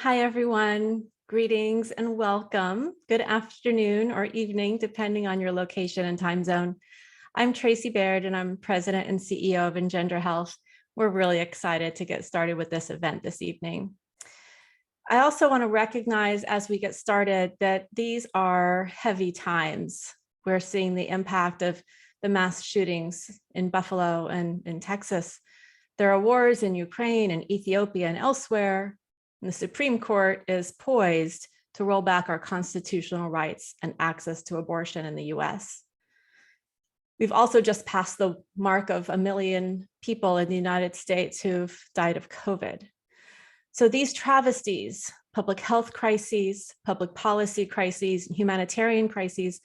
Hi, everyone. Greetings and welcome. Good afternoon or evening, depending on your location and time zone. I'm Tracy Baird, and I'm President and CEO of EngenderHealth. We're really excited to get started with this event this evening. I also want to recognize as we get started that these are heavy times. We're seeing the impact of the mass shootings in Buffalo and in Texas. There are wars in Ukraine and Ethiopia and elsewhere. And the Supreme Court is poised to roll back our constitutional rights and access to abortion in the US. We've also just passed the mark of 1 million people in the United States who've died of COVID. So these travesties, public health crises, public policy crises, and humanitarian crises,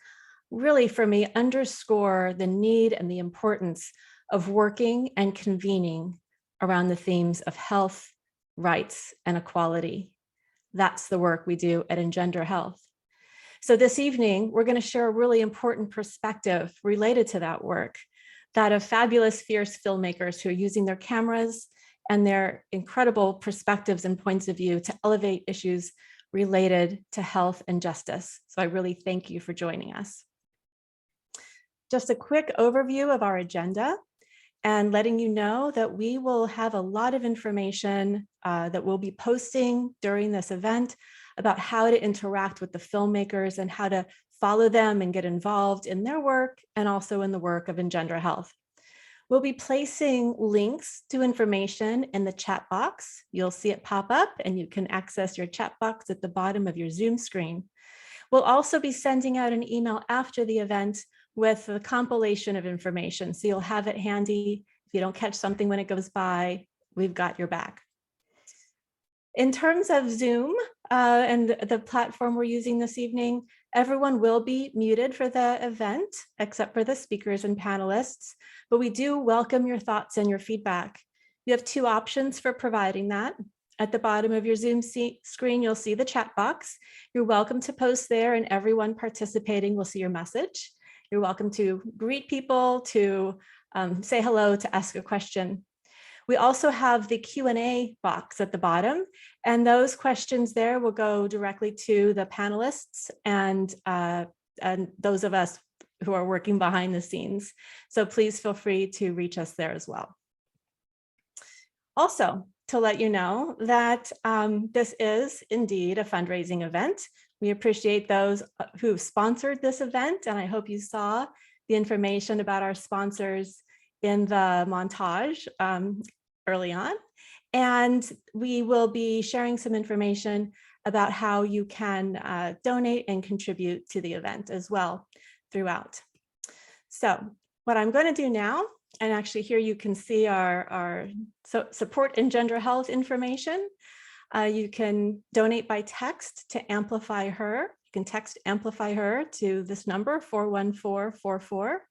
really for me underscore the need and the importance of working and convening around the themes of health, rights, and equality. That's the work we do at EngenderHealth. So this evening, we're going to share a really important perspective related to that work, that of fabulous, fierce filmmakers who are using their cameras and their incredible perspectives and points of view to elevate issues related to health and justice. So I really thank you for joining us. Just a quick overview of our agenda, and letting you know that we will have a lot of information that we'll be posting during this event about how to interact with the filmmakers and how to follow them and get involved in their work and also in the work of EngenderHealth. We'll be placing links to information in the chat box. You'll see it pop up and you can access your chat box at the bottom of your Zoom screen. We'll also be sending out an email after the event with a compilation of information. So you'll have it handy. If you don't catch something when it goes by, we've got your back. In terms of Zoom and the platform we're using this evening, everyone will be muted for the event, except for the speakers and panelists, but we do welcome your thoughts and your feedback. You have two options for providing that. At the bottom of your Zoom screen, you'll see the chat box. You're welcome to post there and everyone participating will see your message. You're welcome to greet people, to say hello, to ask a question. We also have the Q&A box at the bottom, and those questions there will go directly to the panelists and those of us who are working behind the scenes. So please feel free to reach us there as well. Also, to let you know that this is indeed a fundraising event. We appreciate those who sponsored this event, and I hope you saw the information about our sponsors in the montage early on. And we will be sharing some information about how you can donate and contribute to the event as well throughout. So what I'm going to do now, and actually here you can see our support EngenderHealth information. You can donate by text to Amplify Her. You can text Amplify Her to this number, 41444.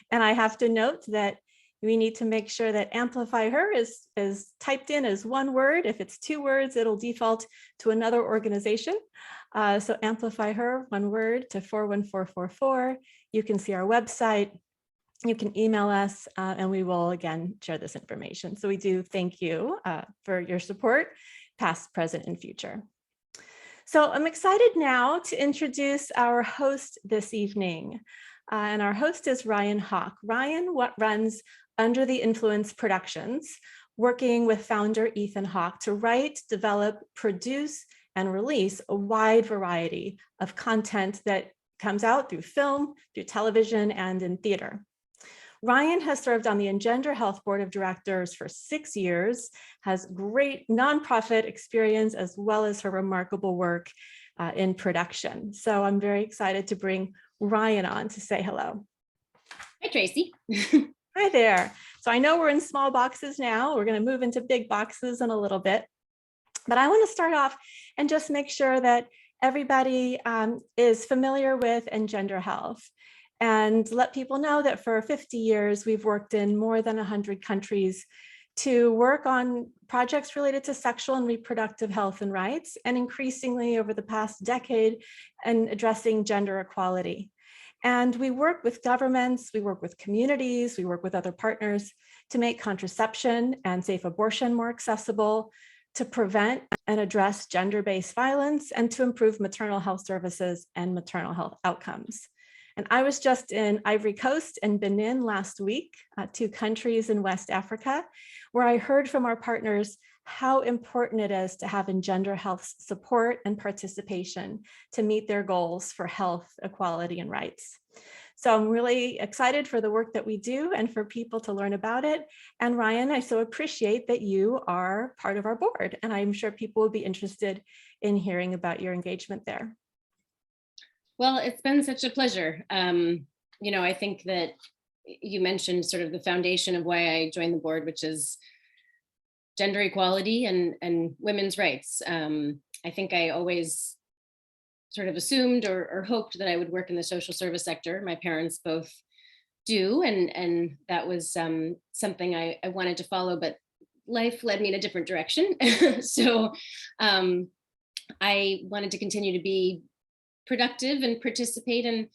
And I have to note that we need to make sure that Amplify Her is typed in as one word. If it's two words, it'll default to another organization. So Amplify Her, one word, to 41444. You can see our website. You can email us and we will again share this information. So we do thank you for your support, past, present, and future. So I'm excited now to introduce our host this evening. And our host is Ryan Hawk. Ryan runs Under the Influence Productions, working with founder Ethan Hawk to write, develop, produce, and release a wide variety of content that comes out through film, through television, and in theater. Ryan has served on the EngenderHealth Board of Directors for 6 years, has great nonprofit experience, as well as her remarkable work in production. So I'm very excited to bring Ryan on to say hello. Hi, Tracy. Hi there. So I know we're in small boxes now. We're going to move into big boxes in a little bit. But I want to start off and just make sure that everybody is familiar with EngenderHealth. And let people know that for 50 years, we've worked in more than 100 countries to work on projects related to sexual and reproductive health and rights, and increasingly over the past decade, and addressing gender equality. And we work with governments, we work with communities, we work with other partners to make contraception and safe abortion more accessible, to prevent and address gender-based violence and to improve maternal health services and maternal health outcomes. And I was just in Ivory Coast and Benin last week, 2 countries in West Africa, where I heard from our partners how important it is to have EngenderHealth's support and participation to meet their goals for health, equality, and rights. So I'm really excited for the work that we do and for people to learn about it. And Ryan, I so appreciate that you are part of our board, and I'm sure people will be interested in hearing about your engagement there. Well, it's been such a pleasure. I think that you mentioned sort of the foundation of why I joined the board, which is gender equality and women's rights. I think I always sort of assumed or hoped that I would work in the social service sector. My parents both do, and that was something I wanted to follow, but life led me in a different direction. So I wanted to continue to be productive and participate in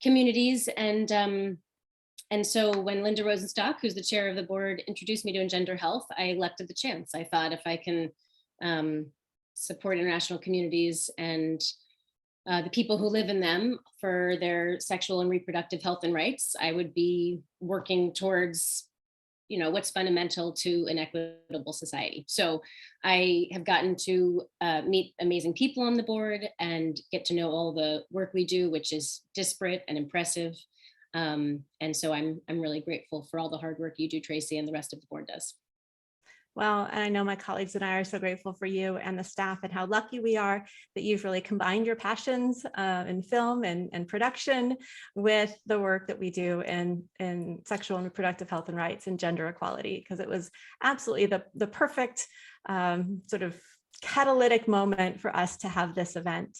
communities. And so when Linda Rosenstock, who's the chair of the board, introduced me to EngenderHealth, I leapt at the chance. I thought if I can support international communities and the people who live in them for their sexual and reproductive health and rights, I would be working towards what's fundamental to an equitable society. So I have gotten to meet amazing people on the board and get to know all the work we do, which is disparate and impressive. And so I'm really grateful for all the hard work you do, Tracy, and the rest of the board does. Well, and I know my colleagues and I are so grateful for you and the staff and how lucky we are that you've really combined your passions in film and production with the work that we do in sexual and reproductive health and rights and gender equality, because it was absolutely the perfect sort of catalytic moment for us to have this event.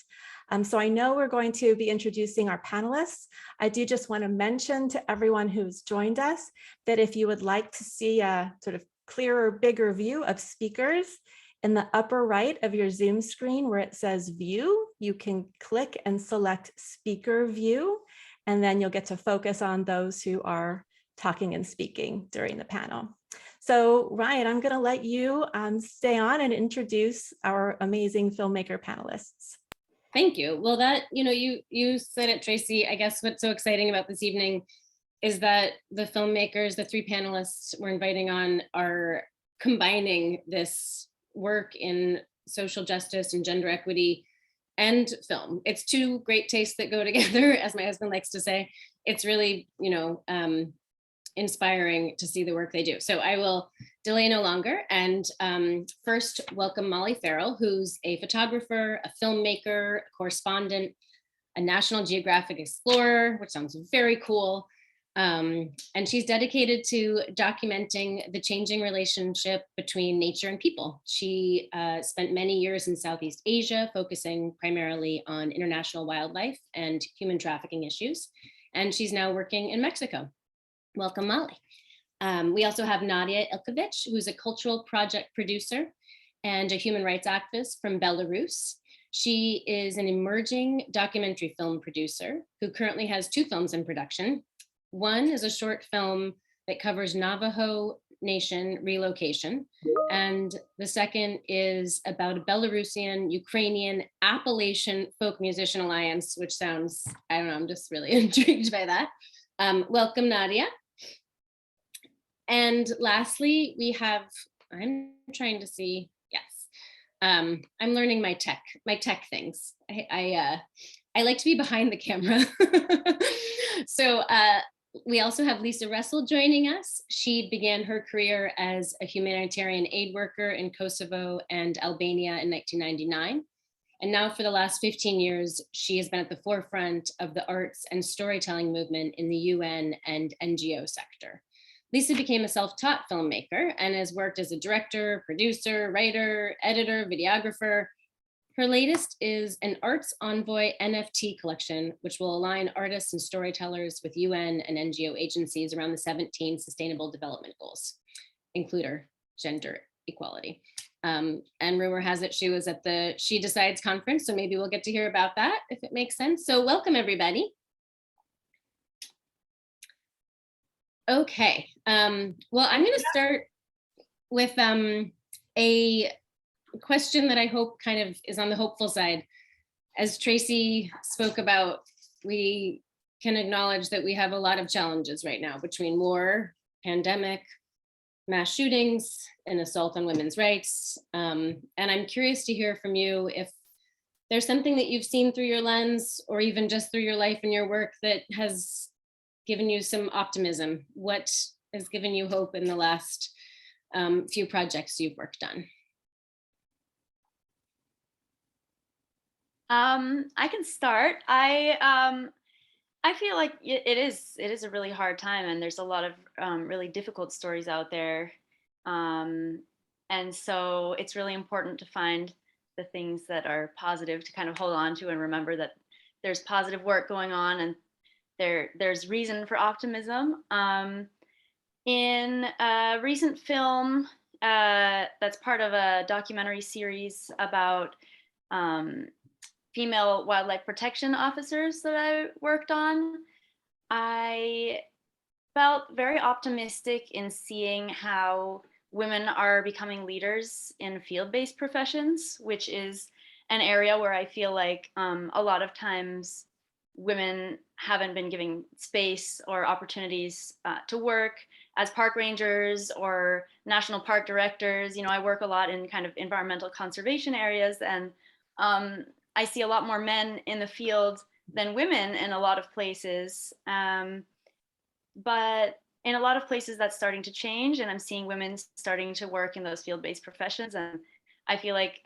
So I know we're going to be introducing our panelists. I do just want to mention to everyone who's joined us that if you would like to see a sort of clearer, bigger view of speakers, in the upper right of your Zoom screen where it says view, you can click and select speaker view, and then you'll get to focus on those who are talking and speaking during the panel. So Ryan, I'm going to let you stay on and introduce our amazing filmmaker panelists. Thank you. Well, that, you said it, Tracy. I guess what's so exciting about this evening is that the filmmakers, the 3 panelists we're inviting on, are combining this work in social justice and gender equity and film. It's 2 great tastes that go together, as my husband likes to say. It's really, inspiring to see the work they do. So I will delay no longer and first welcome Molly Farrell, who's a photographer, a filmmaker, a correspondent, a National Geographic explorer, which sounds very cool. And she's dedicated to documenting the changing relationship between nature and people. She spent many years in Southeast Asia, focusing primarily on international wildlife and human trafficking issues. And she's now working in Mexico. Welcome, Molly. We also have Nadia Ilkovich, who's a cultural project producer and a human rights activist from Belarus. She is an emerging documentary film producer who currently has 2 films in production. One is a short film that covers Navajo Nation relocation. And the second is about a Belarusian Ukrainian Appalachian Folk Musician Alliance, which sounds, I don't know, I'm just really intrigued by that. Welcome, Nadia. And lastly, we have, I'm trying to see, yes. I'm learning my tech things. I like to be behind the camera. So we also have Lisa Russell joining us. She began her career as a humanitarian aid worker in Kosovo and Albania in 1999. And now for the last 15 years, she has been at the forefront of the arts and storytelling movement in the UN and NGO sector. Lisa became a self-taught filmmaker and has worked as a director, producer, writer, editor, videographer. Her latest is an Arts Envoy NFT collection, which will align artists and storytellers with UN and NGO agencies around the 17 Sustainable Development Goals, including gender equality. And rumor has it she was at the She Decides conference, so maybe we'll get to hear about that if it makes sense. So welcome, everybody. Okay, well, I'm going to start with a question that I hope kind of is on the hopeful side. As Tracy spoke about, we can acknowledge that we have a lot of challenges right now between war, pandemic, mass shootings, and assault on women's rights. And I'm curious to hear from you if there's something that you've seen through your lens, or even just through your life and your work, that has given you some optimism. What has given you hope in the last few projects you've worked on? I can start. I feel like it is a really hard time, and there's a lot of really difficult stories out there, and so it's really important to find the things that are positive to kind of hold on to and remember that there's positive work going on, and there's reason for optimism. In a recent film that's part of a documentary series about female wildlife protection officers that I worked on, I felt very optimistic in seeing how women are becoming leaders in field-based professions, which is an area where I feel like a lot of times women haven't been given space or opportunities to work as park rangers or national park directors. You know, I work a lot in kind of environmental conservation areas, and I see a lot more men in the field than women in a lot of places. But in a lot of places that's starting to change, and I'm seeing women starting to work in those field-based professions. And I feel like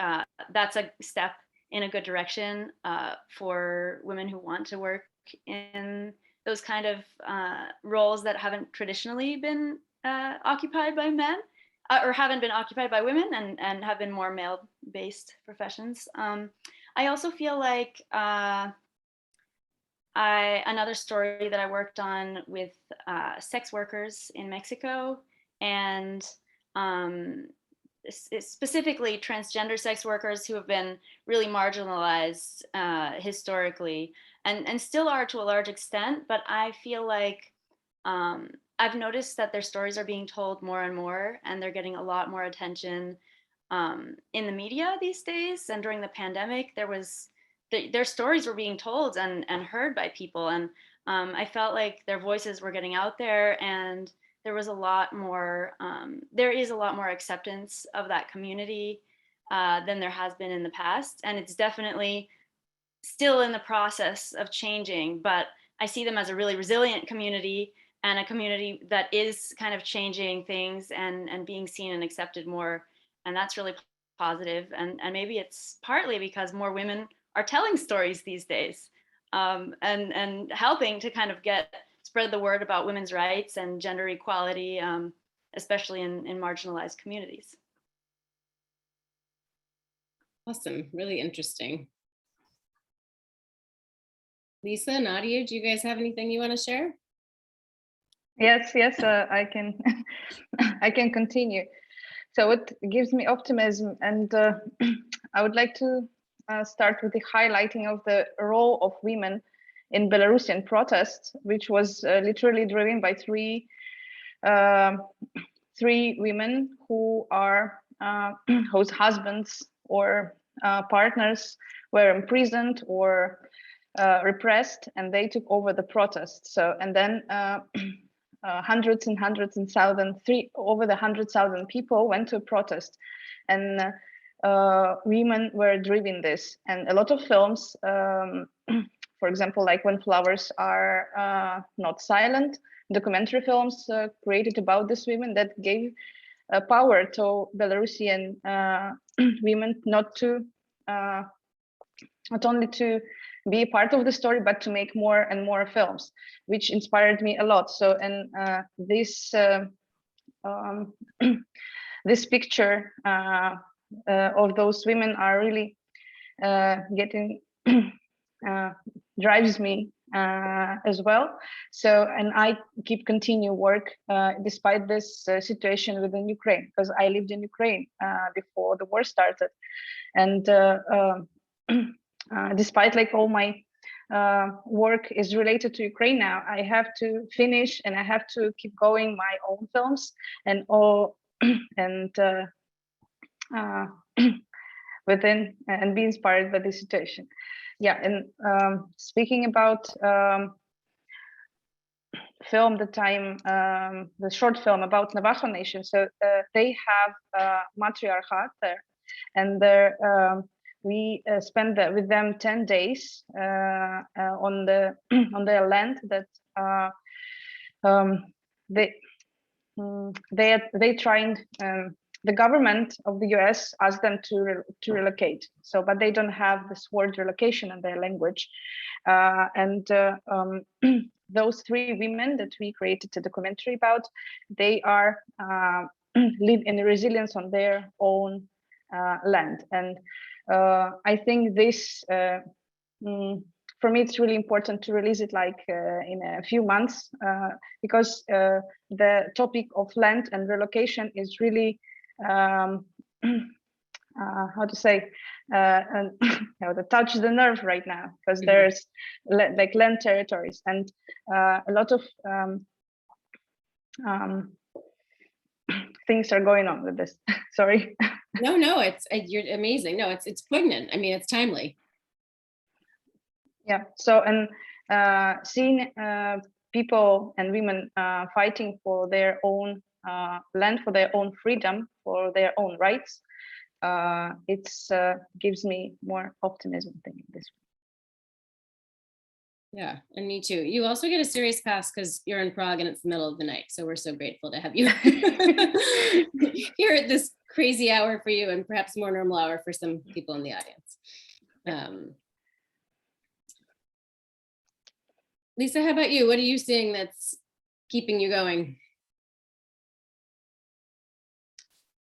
that's a step in a good direction for women who want to work in those kind of roles that haven't traditionally been occupied by men, or haven't been occupied by women, and have been more male-based professions. I also feel like another story that I worked on with sex workers in Mexico, and specifically transgender sex workers who have been really marginalized historically, and still are to a large extent. But I feel like I've noticed that their stories are being told more and more, and they're getting a lot more attention in the media these days. And during the pandemic, their stories were being told and heard by people, and I felt like their voices were getting out there, and there is a lot more acceptance of that community than there has been in the past, and it's definitely still in the process of changing, but I see them as a really resilient community, and a community that is kind of changing things and being seen and accepted more, and that's really positive. And maybe it's partly because more women are telling stories these days, and helping to kind of spread the word about women's rights and gender equality, especially in marginalized communities. Awesome, really interesting. Lisa, Nadia, do you guys have anything you want to share? Yes, I can. I can continue. So it gives me optimism, and I would like to start with the highlighting of the role of women in Belarusian protests, which was literally driven by three women who are whose husbands or partners were imprisoned or repressed, and they took over the protest. So, and then hundreds and thousands, over the 100,000 people went to protest, and women were driving this. And a lot of films, for example, like When Flowers Are Not Silent, documentary films created about these women that gave power to Belarusian women not only to be a part of the story, but to make more and more films, which inspired me a lot. So, and this picture of those women are really getting drives me as well. So, and I continue work despite this situation within Ukraine, because I lived in Ukraine before the war started, and despite like all my work is related to Ukraine now, I have to finish and I have to keep going my own films and all, and within and be inspired by the situation. Yeah, and speaking about film, the short film about Navajo Nation. So they have matriarchat there, and there we spent with them 10 days on the on their land that they tried. The government of the US asked them to relocate. So, but they don't have this word relocation in their language, and those three women that we created a documentary about, they are live in resilience on their own land. And I think this, for me, it's really important to release it like in a few months, because the topic of land and relocation is really, how to say, and how to touch the nerve right now, because there's like land territories and a lot of things are going on with this. Sorry. No, you're amazing. No, it's poignant. I mean, it's timely. Yeah. So, and seeing people and women fighting for their own land, for their own freedom, for their own rights, it's gives me more optimism thinking this way. Yeah, and me too. You also get a serious pass because you're in Prague and it's the middle of the night. So we're so grateful to have you here at this crazy hour for you, and perhaps more normal hour for some people in the audience. Lisa, how about you? What are you seeing that's keeping you going?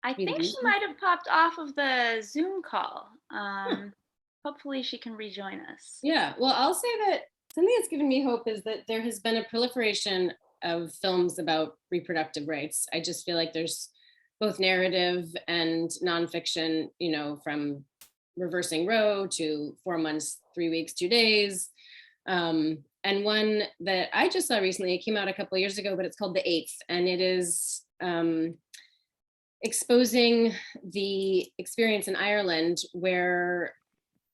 I think she might have popped off of the Zoom call. Hopefully she can rejoin us. Yeah, well, I'll say that something that's given me hope is that there has been a proliferation of films about reproductive rights. I just feel like there's both narrative and nonfiction, you know, from Reversing Roe to 4 months, 3 weeks, 2 days. And one that I just saw recently, it came out a couple of years ago, but it's called The Eighth, and it is exposing the experience in Ireland where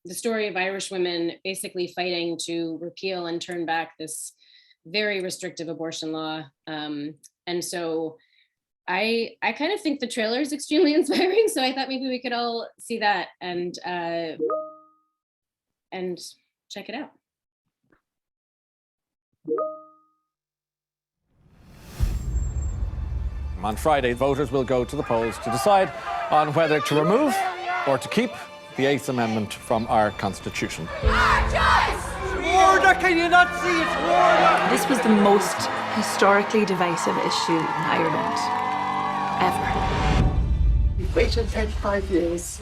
the story of Irish women basically fighting to repeal and turn back this very restrictive abortion law. And so I kind of think the trailer is extremely inspiring. So I thought maybe we could all see that and check it out. On Friday, voters will go to the polls to decide on whether to remove or to keep the Eighth Amendment from our Constitution. Order! Can you not see it's order? This was the most historically divisive issue in Ireland ever. We've waited 35 years.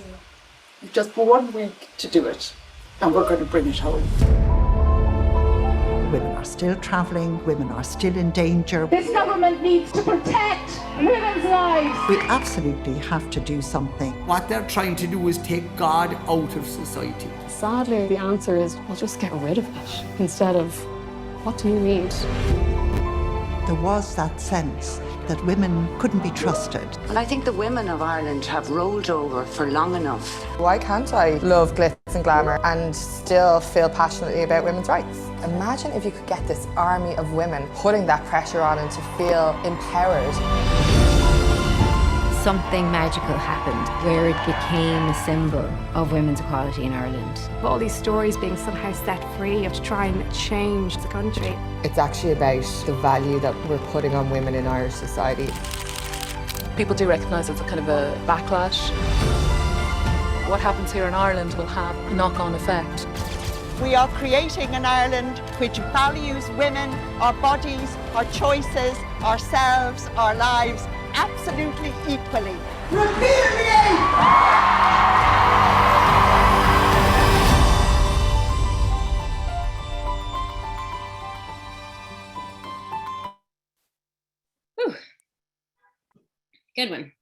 You've just 1 week to do it, and we're going to bring it home. Women are still travelling, women are still in danger. This government needs to protect women's lives. We absolutely have to do something. What they're trying to do is take God out of society. Sadly, the answer is, well, just get rid of it, instead of, what do you need? There was that sense that women couldn't be trusted. And I think the women of Ireland have rolled over for long enough. Why can't I love glitz and glamour and still feel passionately about women's rights? Imagine if you could get this army of women putting that pressure on and to feel empowered. Something magical happened where it became a symbol of women's equality in Ireland. All these stories being somehow set free of to try and change the country. It's actually about the value that we're putting on women in Irish society. People do recognise it's a kind of a backlash. What happens here in Ireland will have a knock-on effect. We are creating an Ireland which values women, our bodies, our choices, ourselves, our lives, absolutely equally. Whew. Good one.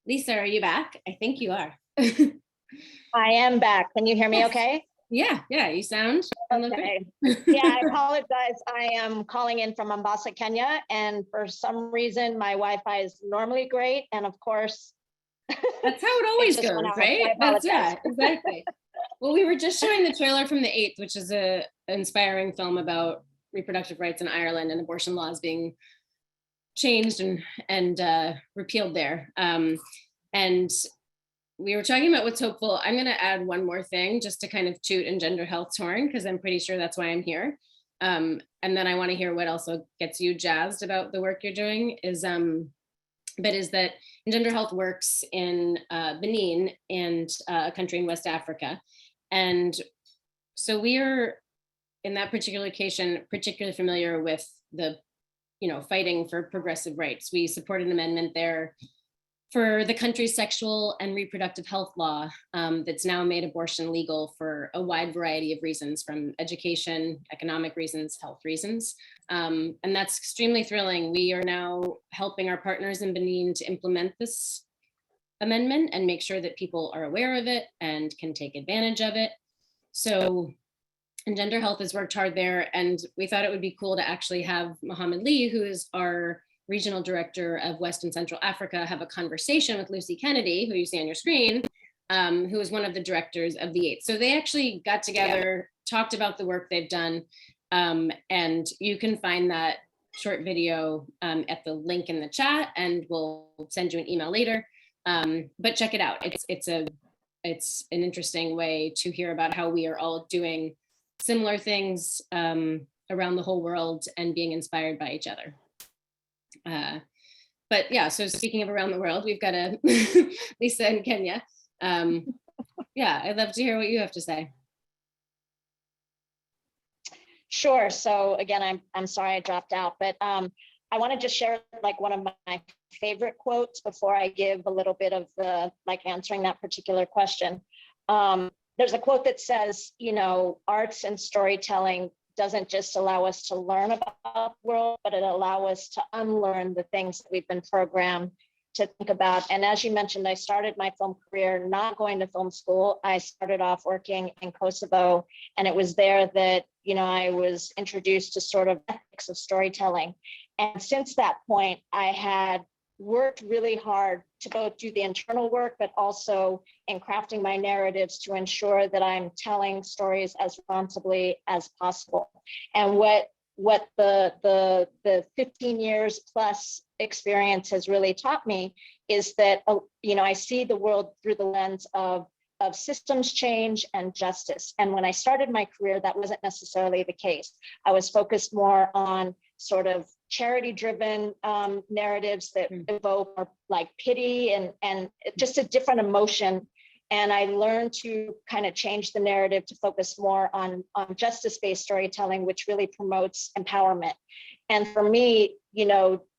Lisa, are you back? I think you are. I am back. Can you hear me okay? Yeah, you sound okay. Yeah, I apologize. I am calling in from Mombasa, Kenya, and for some reason my Wi-Fi is normally great, and of course That's how it always just goes, went out. right? I That's apologize. exactly. Well, we were just showing the trailer from the 8th, which is an inspiring film about reproductive rights in Ireland and abortion laws being changed and repealed there. And we were talking about what's hopeful. I'm going to add one more thing just to kind of toot EngenderHealth's horn, because I'm pretty sure that's why I'm here. And then I want to hear what also gets you jazzed about the work you're doing is that EngenderHealth works in Benin and a country in West Africa. And so we are in that particular location particularly familiar with the, fighting for progressive rights. We support an amendment there for the country's sexual and reproductive health law that's now made abortion legal for a wide variety of reasons, from education, economic reasons, health reasons. And that's extremely thrilling. We are now helping our partners in Benin to implement this amendment and make sure that people are aware of it and can take advantage of it. So EngenderHealth has worked hard there, and we thought it would be cool to actually have Mohammed Lee, who is our regional director of West and Central Africa, have a conversation with Lucy Kennedy, who you see on your screen, who is one of the directors of the 8th. So they actually got together, talked about the work they've done, and you can find that short video at the link in the chat, and we'll send you an email later. But check it out. It's an interesting way to hear about how we are all doing similar things around the whole world and being inspired by each other. But yeah, so speaking of around the world, we've got a Lisa in Kenya. Yeah, I'd love to hear what you have to say. Sure. So again, I'm sorry I dropped out, but I want to just share like one of my favorite quotes before I give a little bit of the answering that particular question. There's a quote that says, arts and storytelling doesn't just allow us to learn about the world, but it allows us to unlearn the things that we've been programmed to think about. And as you mentioned, I started my film career not going to film school. I started off working in Kosovo, and it was there that, I was introduced to sort of ethics of storytelling. And since that point, I had worked really hard to both do the internal work, but also in crafting my narratives to ensure that I'm telling stories as responsibly as possible. And what the 15 years plus experience has really taught me is that, I see the world through the lens of systems change and justice. And when I started my career, that wasn't necessarily the case. I was focused more on sort of charity-driven narratives that evoke more like pity and just a different emotion. And I learned to kind of change the narrative to focus more on justice-based storytelling, which really promotes empowerment. And for me,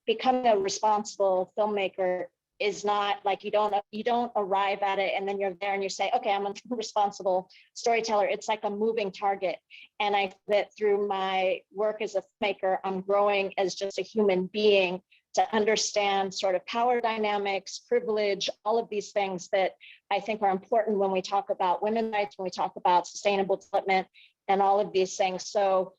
becoming a responsible filmmaker is not like you don't arrive at it and then you're there and you say, okay, I'm a responsible storyteller. It's like a moving target. And I that through my work as a filmmaker, I'm growing as just a human being to understand sort of power dynamics, privilege, all of these things that I think are important when we talk about women's rights, when we talk about sustainable development and all of these things. So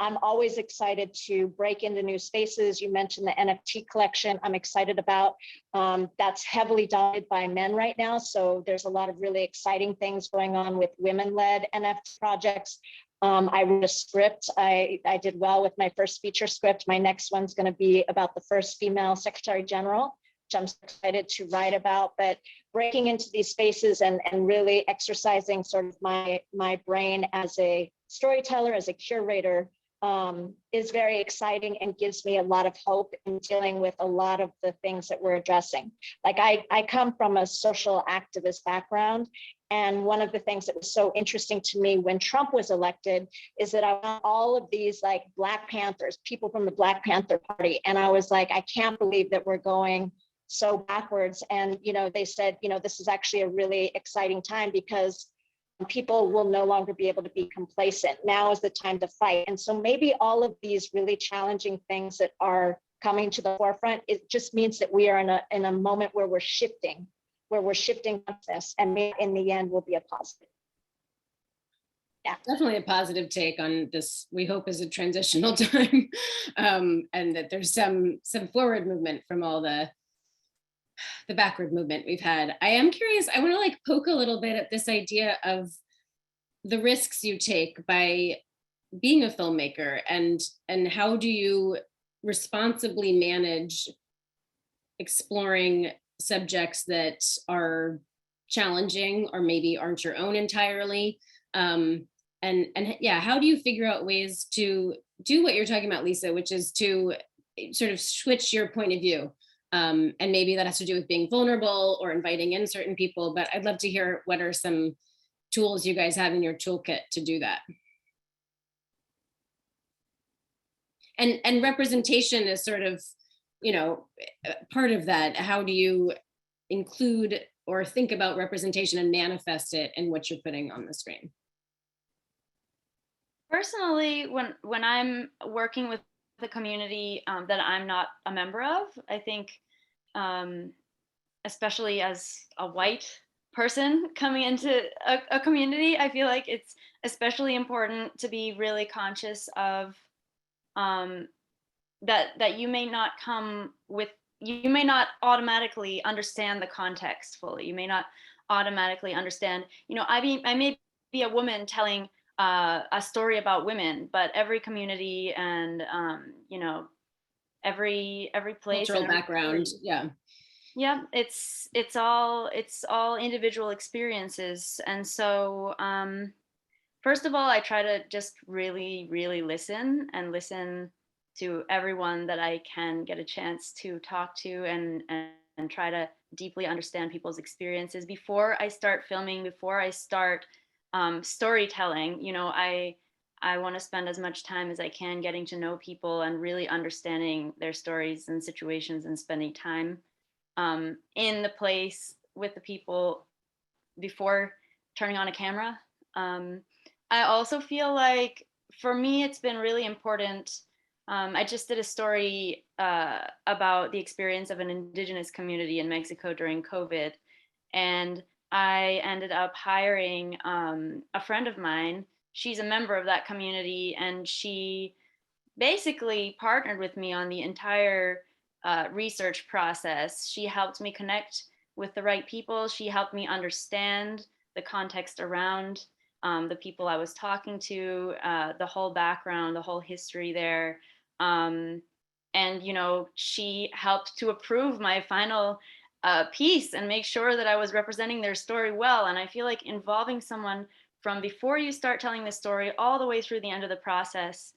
I'm always excited to break into new spaces. You mentioned the NFT collection I'm excited about. That's heavily dominated by men right now. So there's a lot of really exciting things going on with women-led NFT projects. I wrote a script. I did well with my first feature script. My next one's going to be about the first female Secretary General, which I'm so excited to write about. But breaking into these spaces and really exercising sort of my brain as a storyteller, as a curator, is very exciting and gives me a lot of hope in dealing with a lot of the things that we're addressing. Like I come from a social activist background. And one of the things that was so interesting to me when Trump was elected is that I found all of these like Black Panthers, people from the Black Panther Party. And I was like, I can't believe that we're going so backwards. And, they said, this is actually a really exciting time because people will no longer be able to be complacent. Now is the time to fight. And so maybe all of these really challenging things that are coming to the forefront, it just means that we are in a moment where we're shifting this, and maybe in the end will be a positive. Yeah, definitely a positive take on this. We hope is a transitional time, and that there's some forward movement from all the the backward movement we've had. I am curious, I want to like poke a little bit at this idea of the risks you take by being a filmmaker, and how do you responsibly manage exploring subjects that are challenging or maybe aren't your own entirely. And yeah, how do you figure out ways to do what you're talking about, Lisa, which is to sort of switch your point of view? And maybe that has to do with being vulnerable or inviting in certain people, but I'd love to hear what are some tools you guys have in your toolkit to do that. And representation is sort of, you know, part of that. How do you include or think about representation and manifest it in what you're putting on the screen? Personally, when I'm working with the community that I'm not a member of, I think, especially as a white person coming into a community, I feel like it's especially important to be really conscious of that you may not you may not automatically understand the context fully. You may not automatically understand, you know, I may be a woman telling a story about women, but every community and you know, every place, cultural background, yeah, it's all individual experiences. And so first of all, I try to just really listen to everyone that I can get a chance to talk to, and try to deeply understand people's experiences before I start filming, before I start storytelling. You know, I want to spend as much time as I can getting to know people and really understanding their stories and situations, and spending time in the place with the people before turning on a camera. I also feel like for me, it's been really important. I just did a story about the experience of an indigenous community in Mexico during COVID. And I ended up hiring a friend of mine. She's a member of that community, and she basically partnered with me on the entire research process. She helped me connect with the right people. She helped me understand the context around the people I was talking to, the whole background, the whole history there. And, you know, she helped to approve my final piece and make sure that I was representing their story well. And I feel like involving someone from before you start telling the story all the way through the end of the process,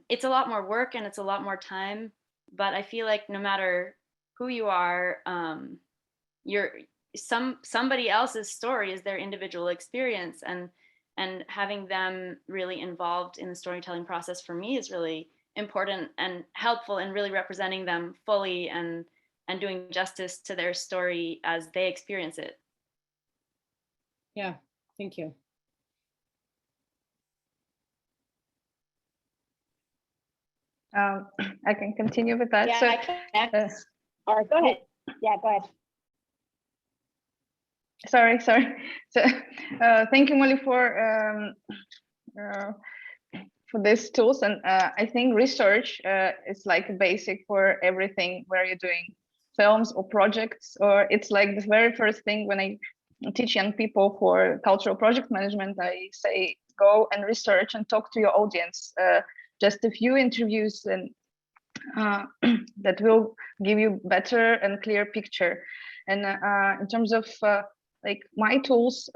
it's a lot more work and it's a lot more time. But I feel like no matter who you are, somebody else's story is their individual experience, and having them really involved in the storytelling process for me is really important and helpful in really representing them fully and doing justice to their story as they experience it. Yeah, thank you. I can continue with that. Yeah, so, I can. Or go ahead. Yeah, go ahead. Sorry. So, thank you, Molly, for these tools. And I think research is like a basic for everything where you're doing films or projects, or it's like the very first thing when I teach young people for cultural project management. I say, go and research and talk to your audience. Just a few interviews, and that will give you better and clear picture. And in terms of like my tools,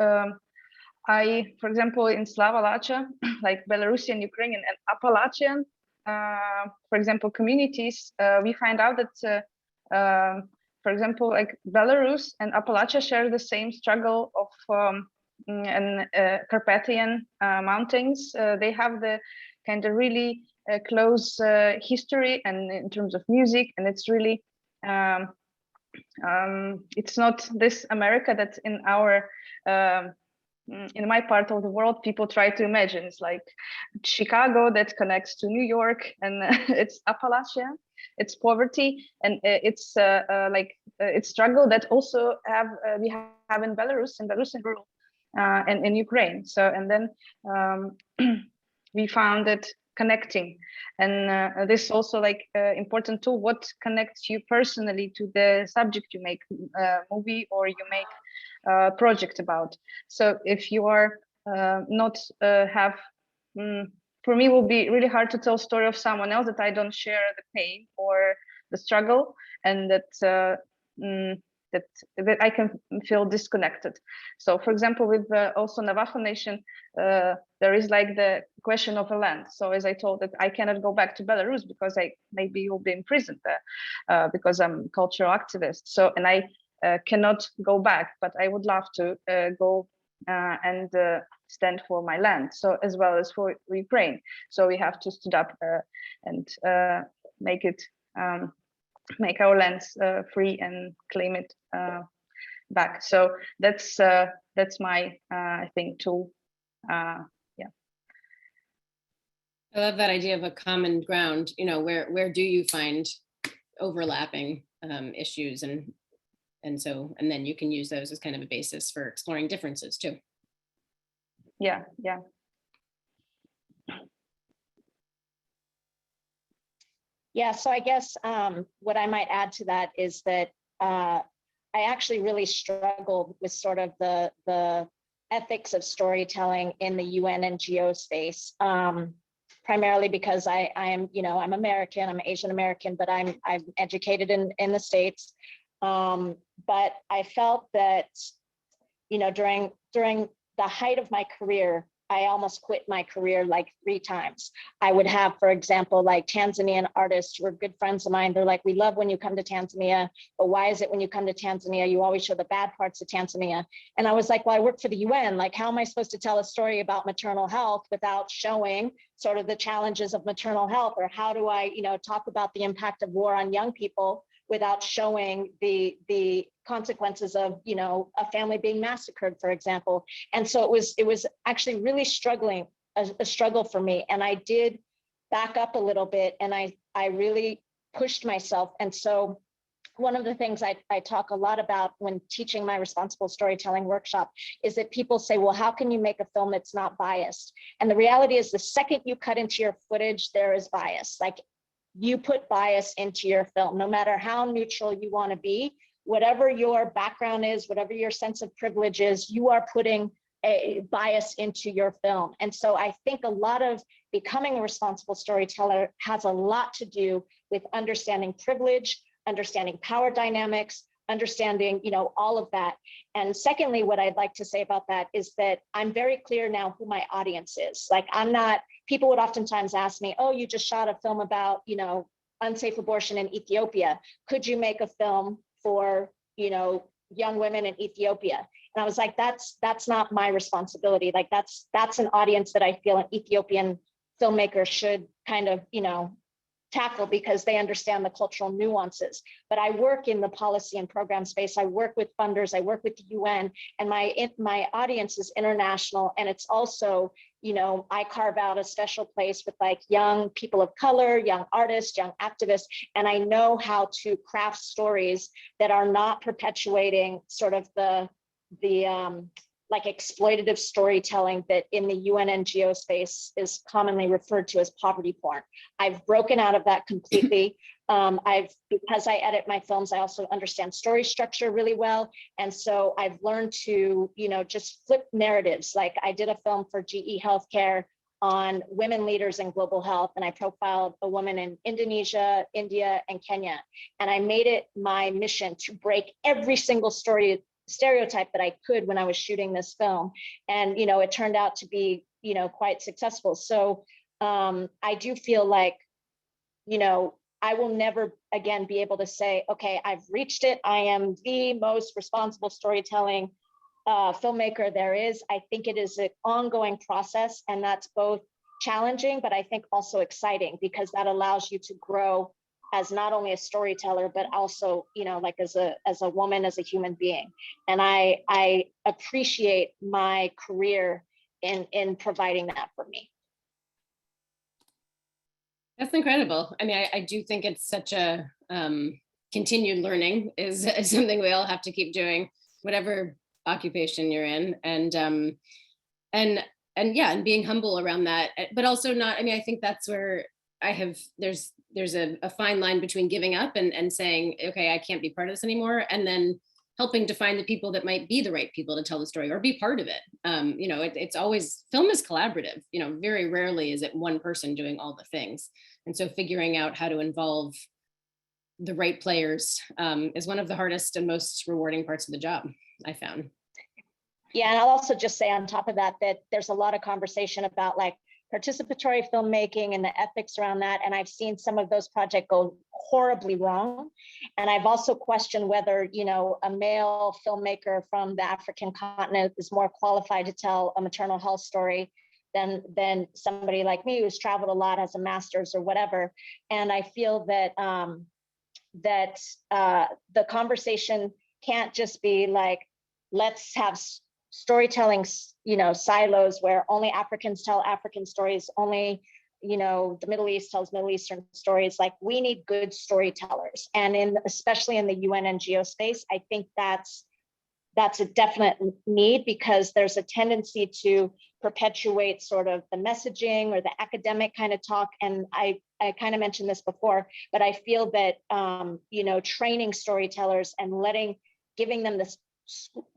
I, for example, in Slavalacha, like Belarusian, Ukrainian, and Appalachian, for example, communities, we find out that, for example, like Belarus and Appalachia share the same struggle of and Carpathian mountains. They have the kind of really close history and in terms of music, and it's really it's not this America that in our in my part of the world people try to imagine. It's like Chicago that connects to New York, and it's Appalachia, it's poverty, and it's like it's struggle that also we have in Belarus, in Belarusian rural and in Ukraine. So, and then we found that connecting. And this is also like important too, what connects you personally to the subject you make movie or you make a project about. So if you are not have, for me, it will be really hard to tell a story of someone else that I don't share the pain or the struggle, and that that I can feel disconnected. So, for example, with also Navajo Nation, there is like the question of a land. So, as I told that I cannot go back to Belarus because I maybe will be imprisoned there because I'm a cultural activist. So, and I cannot go back, but I would love to go and stand for my land. So, as well as for Ukraine. So we have to stand up and make it. Make our lands free and claim it back. So that's my I think tool. Yeah. I love that idea of a common ground. You know, where do you find overlapping issues, and then you can use those as kind of a basis for exploring differences too. Yeah. Yeah. Yeah, so I guess what I might add to that is that I actually really struggled with sort of the ethics of storytelling in the UN NGO space, primarily because I am, I'm American, I'm Asian American, but I'm educated in the States. But I felt that, during the height of my career, I almost quit my career like 3 times. I would have, for example, like Tanzanian artists who were good friends of mine. They're like, we love when you come to Tanzania, but why is it when you come to Tanzania, you always show the bad parts of Tanzania? And I was like, well, I work for the UN. Like, how am I supposed to tell a story about maternal health without showing sort of the challenges of maternal health? Or how do I, talk about the impact of war on young people without showing the consequences of, a family being massacred, for example. And so it was actually really a struggle for me. And I did back up a little bit, and I really pushed myself. And so one of the things I talk a lot about when teaching my responsible storytelling workshop is that people say, well, how can you make a film that's not biased? And the reality is, the second you cut into your footage, there is bias. Like, you put bias into your film, no matter how neutral you want to be, whatever your background is, whatever your sense of privilege is, you are putting a bias into your film. And so I think a lot of becoming a responsible storyteller has a lot to do with understanding privilege, understanding power dynamics, understanding, all of that. And secondly, what I'd like to say about that is that I'm very clear now who my audience is. Like, people would oftentimes ask me, oh, you just shot a film about, unsafe abortion in Ethiopia. Could you make a film for, young women in Ethiopia? And I was like, that's not my responsibility. Like, that's an audience that I feel an Ethiopian filmmaker should kind of, tackle, because they understand the cultural nuances. But I work in the policy and program space. I work with funders, I work with the UN, and my audience is international. And it's also, I carve out a special place with like young people of color, young artists, young activists, and I know how to craft stories that are not perpetuating sort of the like exploitative storytelling that in the UN NGO space is commonly referred to as poverty porn. I've broken out of that completely. Because I edit my films, I also understand story structure really well. And so I've learned to, just flip narratives. Like, I did a film for GE Healthcare on women leaders in global health. And I profiled a woman in Indonesia, India, and Kenya. And I made it my mission to break every single stereotype that I could when I was shooting this film. And, it turned out to be, quite successful. So I do feel like, I will never again be able to say, okay, I've reached it. I am the most responsible storytelling filmmaker there is. I think it is an ongoing process, and that's both challenging, but I think also exciting, because that allows you to grow as not only a storyteller, but also, like as a woman, as a human being. And I appreciate my career in providing that for me. That's incredible. I mean, I do think it's such a continued learning is something we all have to keep doing, whatever occupation you're in. And and being humble around that, but also not, I mean, I think that's where there's a fine line between giving up and saying, okay, I can't be part of this anymore, and then helping to find the people that might be the right people to tell the story or be part of it. It's always, film is collaborative, very rarely is it one person doing all the things. And so figuring out how to involve the right players is one of the hardest and most rewarding parts of the job, I found. Yeah, and I'll also just say on top of that, that there's a lot of conversation about like participatory filmmaking and the ethics around that. And I've seen some of those projects go horribly wrong. And I've also questioned whether, a male filmmaker from the African continent is more qualified to tell a maternal health story than somebody like me who's traveled a lot, has a master's or whatever. And I feel that the conversation can't just be like, let's have storytelling, silos where only Africans tell African stories, only, the Middle East tells Middle Eastern stories. Like, we need good storytellers. And especially in the UN NGO space, I think that's a definite need, because there's a tendency to perpetuate sort of the messaging or the academic kind of talk. And I kind of mentioned this before, but I feel that, training storytellers and giving them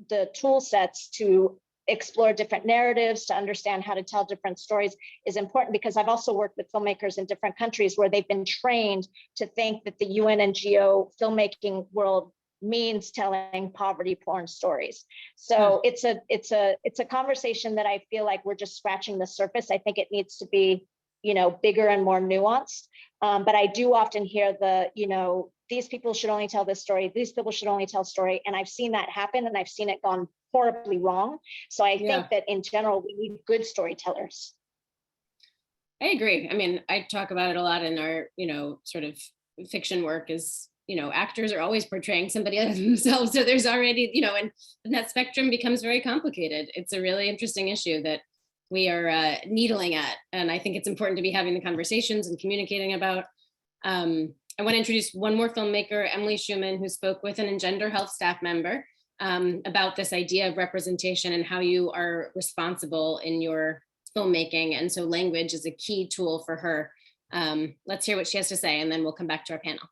the tool sets to explore different narratives, to understand how to tell different stories is important, because I've also worked with filmmakers in different countries where they've been trained to think that the UN NGO filmmaking world means telling poverty porn stories. So it's a conversation that I feel like we're just scratching the surface. I think it needs to be, bigger and more nuanced. But I do often hear these people should only tell this story. These people should only tell story. And I've seen that happen, and I've seen it gone horribly wrong. So I think that in general, we need good storytellers. I agree. I mean, I talk about it a lot in our, sort of fiction work is, actors are always portraying somebody other than themselves. So there's already, and that spectrum becomes very complicated. It's a really interesting issue that we are needling at. And I think it's important to be having the conversations and communicating about. I want to introduce one more filmmaker, Emily Schumann, who spoke with an EngenderHealth staff member about this idea of representation and how you are responsible in your filmmaking. And so language is a key tool for her. Let's hear what she has to say, and then we'll come back to our panel.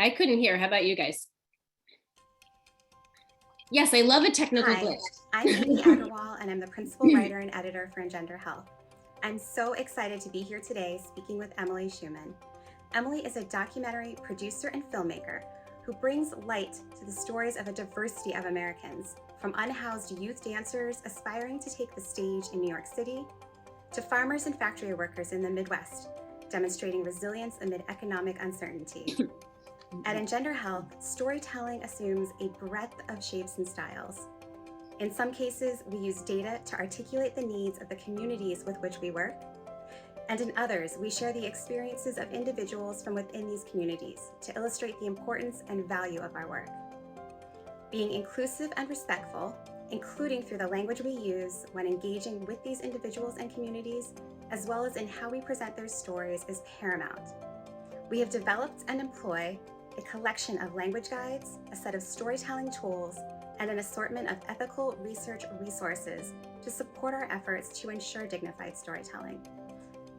I couldn't hear. How about you guys? Yes, I love a technical glitch. I'm Amy Agarwal, and I'm the principal writer and editor for EngenderHealth. I'm so excited to be here today speaking with Emily Schumann. Emily is a documentary producer and filmmaker who brings light to the stories of a diversity of Americans, from unhoused youth dancers aspiring to take the stage in New York City, to farmers and factory workers in the Midwest, demonstrating resilience amid economic uncertainty. At EngenderHealth, storytelling assumes a breadth of shapes and styles. In some cases, we use data to articulate the needs of the communities with which we work, and in others, we share the experiences of individuals from within these communities to illustrate the importance and value of our work. Being inclusive and respectful, including through the language we use when engaging with these individuals and communities, as well as in how we present their stories, is paramount. We have developed and employ a collection of language guides, a set of storytelling tools, and an assortment of ethical research resources to support our efforts to ensure dignified storytelling.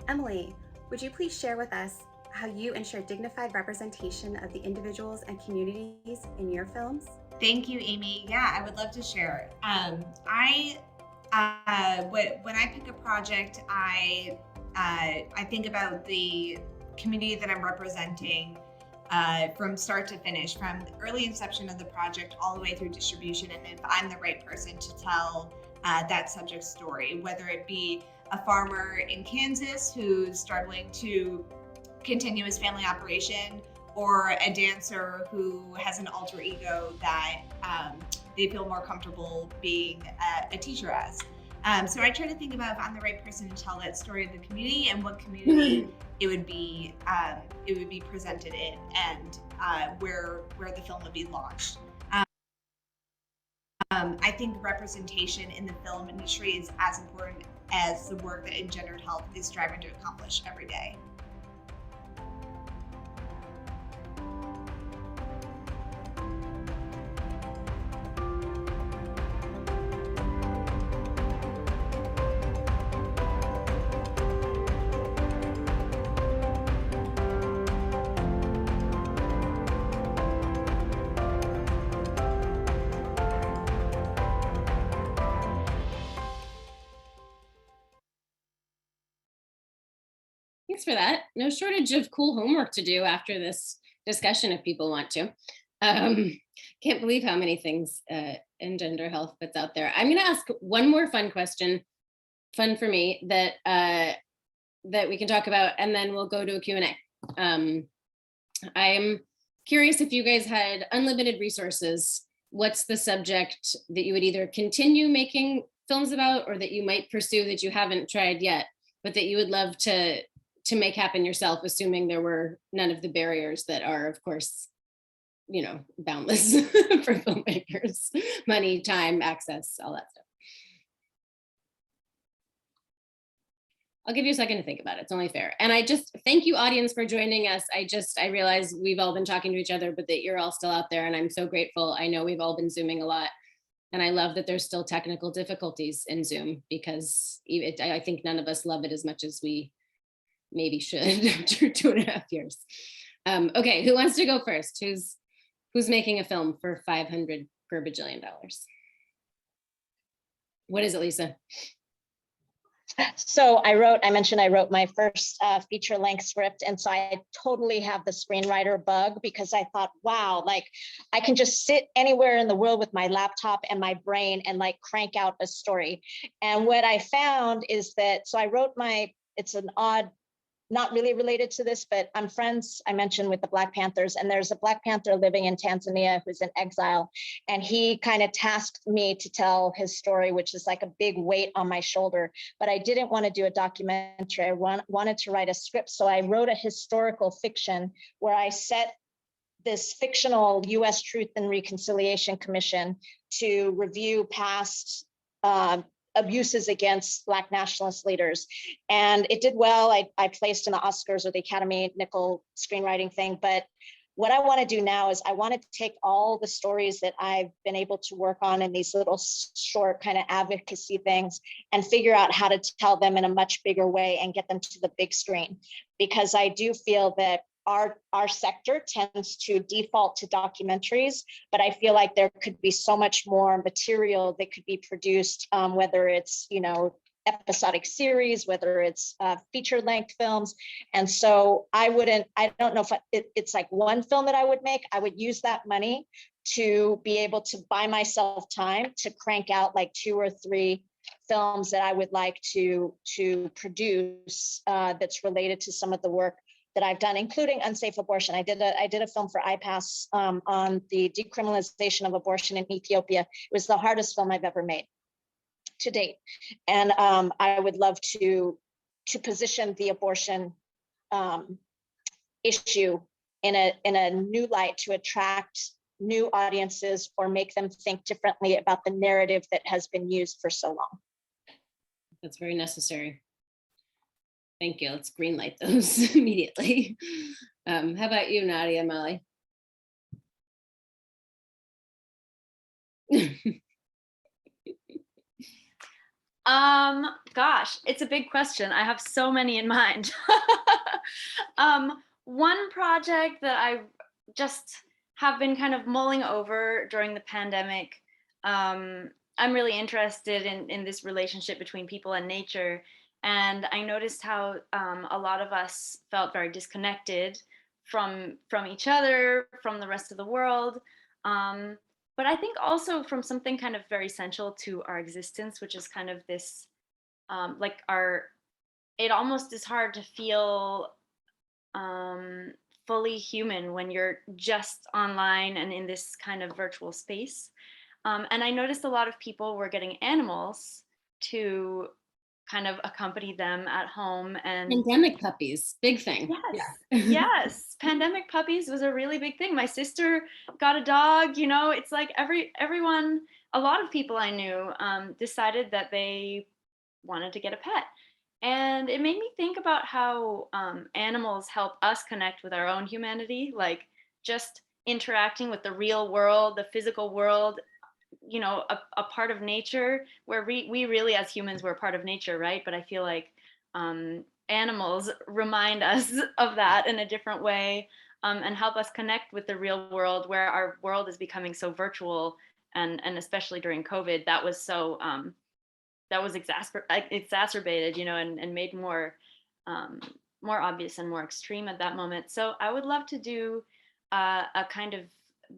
Emily, would you please share with us how you ensure dignified representation of the individuals and communities in your films? Thank you, Amy. Yeah, I would love to share. When I pick a project, I think about the community that I'm representing from start to finish, from the early inception of the project all the way through distribution, and if I'm the right person to tell that subject story, whether it be a farmer in Kansas who's struggling to continue his family operation, or a dancer who has an alter ego that they feel more comfortable being a teacher as. So I try to think about if I'm the right person to tell that story of the community and what community it would be presented in, and where the film would be launched. I think representation in the film industry is as important as the work that Engendered Health is striving to accomplish every day. Thanks for that. No shortage of cool homework to do after this discussion if people want to. Can't believe how many things EngenderHealth puts out there. I'm going to ask one more fun question, fun for me, that that we can talk about, and then we'll go to a Q&A. I'm curious, if you guys had unlimited resources, what's the subject that you would either continue making films about, or that you might pursue that you haven't tried yet, but that you would love to make happen yourself, assuming there were none of the barriers that are, of course, you know, boundless for filmmakers: money, time, access, all that stuff. I'll give you a second to think about it. It's only fair. And I just thank you, audience, for joining us. I realize we've all been talking to each other, but that you're all still out there, and I'm so grateful. I know we've all been Zooming a lot, and I love that there's still technical difficulties in Zoom, because I think none of us love it as much as we maybe should after 2.5 years. Okay, who wants to go first? Who's making a film for $500 per bajillion? What is it, Lisa? So I mentioned I wrote my first feature-length script, and so I totally have the screenwriter bug, because I thought, wow, like I can just sit anywhere in the world with my laptop and my brain and like crank out a story. And what I found is that, so I wrote it's an odd, not really related to this, but I'm friends, I mentioned, with the Black Panthers, and there's a Black Panther living in Tanzania who's in exile, and he kind of tasked me to tell his story, which is like a big weight on my shoulder. But I didn't want to do a documentary. I wanted to write a script, so I wrote a historical fiction where I set this fictional U.S. Truth and Reconciliation Commission to review past abuses against Black nationalist leaders. And it did well. I placed in the Oscars or the Academy Nickel screenwriting thing. But what I want to do now is I want to take all the stories that I've been able to work on in these little short kind of advocacy things and figure out how to tell them in a much bigger way and get them to the big screen. Because I do feel that our sector tends to default to documentaries, but I feel like there could be so much more material that could be produced, whether it's, you know, episodic series, whether it's feature-length films. And so I don't know if it's like one film that I would make. I would use that money to be able to buy myself time to crank out like 2 or 3 films that I would like to produce that's related to some of the work that I've done, including unsafe abortion. I did a film for IPAS on the decriminalization of abortion in Ethiopia. It was the hardest film I've ever made to date. And I would love to position the abortion issue in a new light to attract new audiences or make them think differently about the narrative that has been used for so long. That's very necessary. Thank you. Let's greenlight those immediately. How about you, Nadia, Molly? Gosh, it's a big question. I have so many in mind. One project that I just have been kind of mulling over during the pandemic. I'm really interested in this relationship between people and nature. And I noticed how a lot of us felt very disconnected from each other, from the rest of the world. But I think also from something kind of very central to our existence, which is kind of this, it almost is hard to feel fully human when you're just online and in this kind of virtual space. And I noticed a lot of people were getting animals to kind of accompany them at home. And pandemic puppies, big thing. Yes, yes. Pandemic puppies was a really big thing. My sister got a dog. You know, it's like everyone, a lot of people I knew decided that they wanted to get a pet. And it made me think about how animals help us connect with our own humanity, like just interacting with the real world, the physical world, you know, a part of nature where we really as humans, we're a part of nature, right? But I feel like animals remind us of that in a different way, and help us connect with the real world where our world is becoming so virtual. And especially during COVID, that was so that was exacerbated, you know, and made more more obvious and more extreme at that moment. So I would love to do a kind of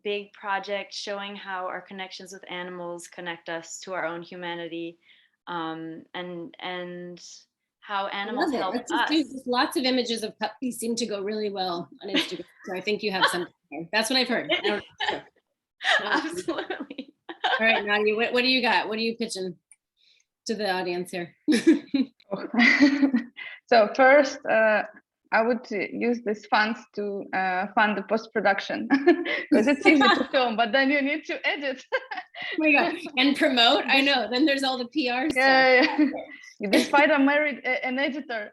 big project showing how our connections with animals connect us to our own humanity, and how animals help Let's us. just do lots of images of puppies seem to go really well on Instagram. So I think you have something there. That's what I've heard. I don't know. Absolutely. All right, Nadia, what do you got? What are you pitching to the audience here? So first, I would use these funds to fund the post-production because it's easy to film, but then you need to edit. Oh my God. And promote. I know. Then there's all the PR stuff. Yeah. Despite I married an editor,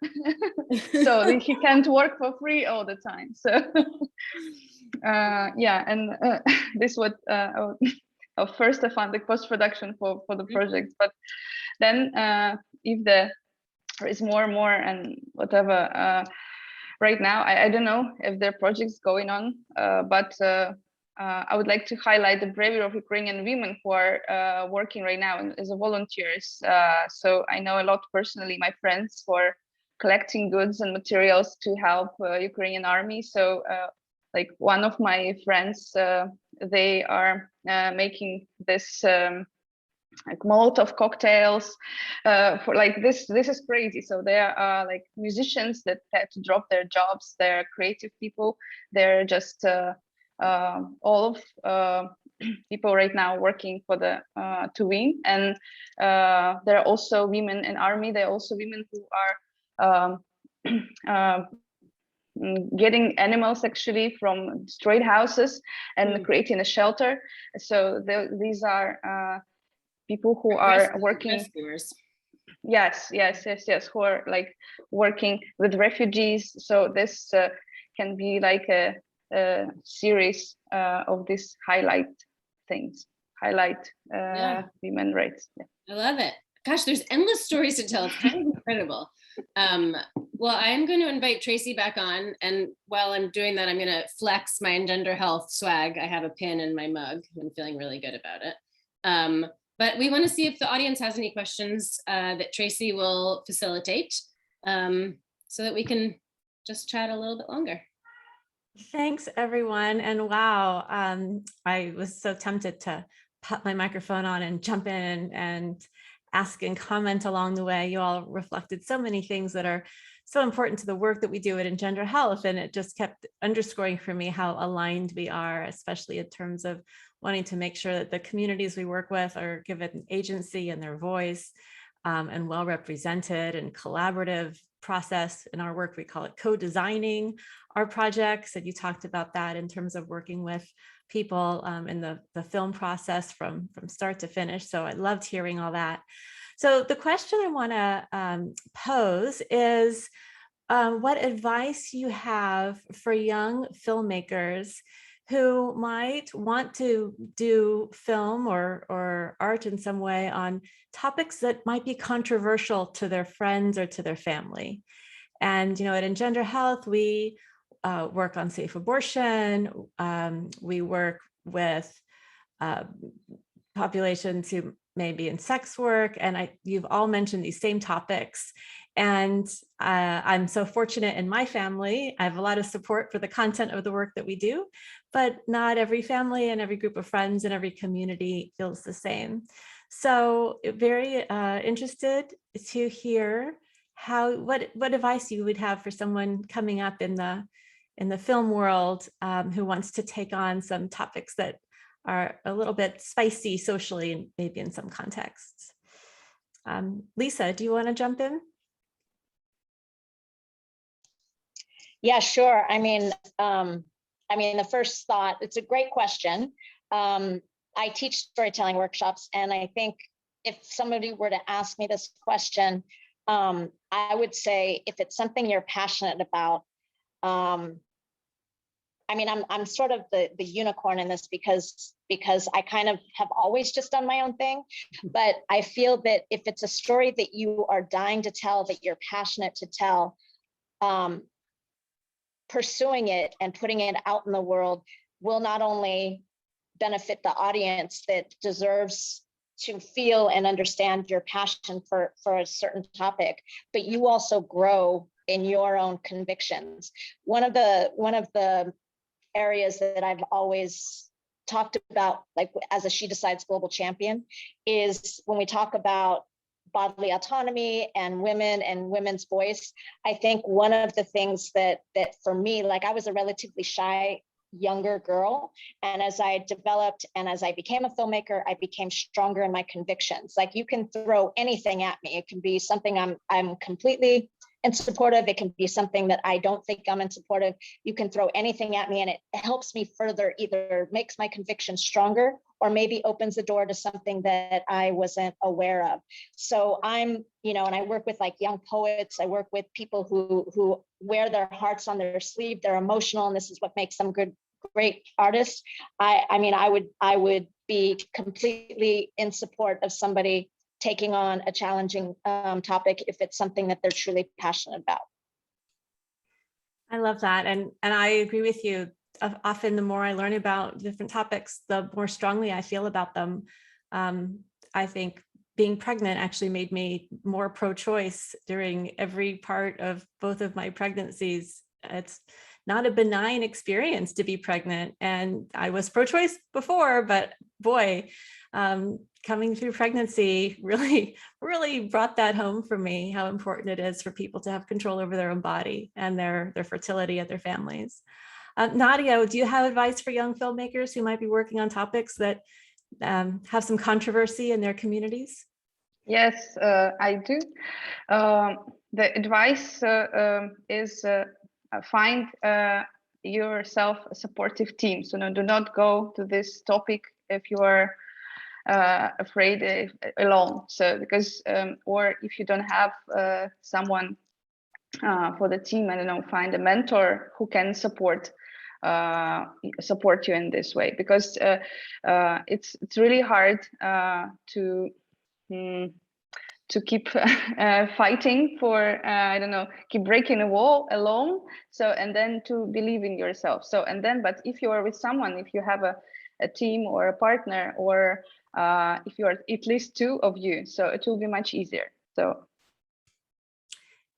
so he can't work for free all the time. So yeah, and this would first I fund the post-production for the project, but then if there is more and more and whatever. Right now, I don't know if there are projects going on, but I would like to highlight the bravery of Ukrainian women who are working right now as volunteers. So I know a lot personally, my friends, for collecting goods and materials to help Ukrainian army. So like one of my friends, they are making this like Molotov cocktails for like this is crazy. So there are like musicians that had to drop their jobs, they're creative people, they're just all of people right now working for the to win. And there are also women in army, there are also women who are getting animals actually from destroyed houses and creating a shelter. So these are people who are working. Rescuers. Yes, who are like working with refugees. So this can be like a series of these highlight women rights. Yeah. I love it. Gosh, there's endless stories to tell. It's kind of incredible. Well, I'm going to invite Tracy back on, and while I'm doing that, I'm going to flex my EngenderHealth swag. I have a pin in my mug. I'm feeling really good about it. But we want to see if the audience has any questions that Tracy will facilitate, so that we can just chat a little bit longer. Thanks, everyone. And wow, I was so tempted to put my microphone on and jump in and ask and comment along the way. You all reflected so many things that are so important to the work that we do at EngenderHealth. And it just kept underscoring for me how aligned we are, especially in terms of wanting to make sure that the communities we work with are given agency and their voice, and well represented and collaborative process. In our work, we call it co-designing our projects. And you talked about that in terms of working with people in the film process from start to finish. So I loved hearing all that. So the question I want to pose is what advice you have for young filmmakers who might want to do film or art in some way on topics that might be controversial to their friends or to their family. And, you know, at EngenderHealth, we work on safe abortion. We work with populations who may be in sex work. And you've all mentioned these same topics. And I'm so fortunate in my family. I have a lot of support for the content of the work that we do, but not every family and every group of friends and every community feels the same. So very interested to hear what advice you would have for someone coming up in the film world who wants to take on some topics that are a little bit spicy socially, maybe in some contexts. Lisa, do you want to jump in? Yeah, sure. I mean, the first thought, it's a great question. I teach storytelling workshops, and I think if somebody were to ask me this question, I would say if it's something you're passionate about, I'm sort of the unicorn in this because I kind of have always just done my own thing, but I feel that if it's a story that you are dying to tell, that you're passionate to tell, pursuing it and putting it out in the world will not only benefit the audience that deserves to feel and understand your passion for a certain topic, but you also grow in your own convictions. One of the areas that I've always talked about, like as a She Decides Global Champion, is when we talk about bodily autonomy and women and women's voice. I think one of the things that for me, like I was a relatively shy younger girl, and as I developed and as I became a filmmaker, I became stronger in my convictions. Like you can throw anything at me. It can be something I'm completely in support of. It can be something that I don't think I'm in support of. You can throw anything at me and it helps me further, either makes my conviction stronger or maybe opens the door to something that I wasn't aware of. So and I work with like young poets. I work with people who wear their hearts on their sleeve. They're emotional, and this is what makes them great artists. I would be completely in support of somebody taking on a challenging topic if it's something that they're truly passionate about. I love that. And I agree with you. Often the more I learn about different topics, the more strongly I feel about them. I think being pregnant actually made me more pro-choice during every part of both of my pregnancies. It's not a benign experience to be pregnant. And I was pro-choice before, but boy, coming through pregnancy really brought that home for me, how important it is for people to have control over their own body and their fertility and their families. Nadia, do you have advice for young filmmakers who might be working on topics that have some controversy in their communities? Yes, I do. The advice is find yourself a supportive team. So do not go to this topic if you are afraid alone. So because or if you don't have someone for the team, I don't know, find a mentor who can support you in this way, because it's really hard to keep fighting for I don't know, keep breaking a wall alone. So and then to believe in yourself. So and then, but if you are with someone, if you have a team or a partner, or if you are at least two of you, so it will be much easier. So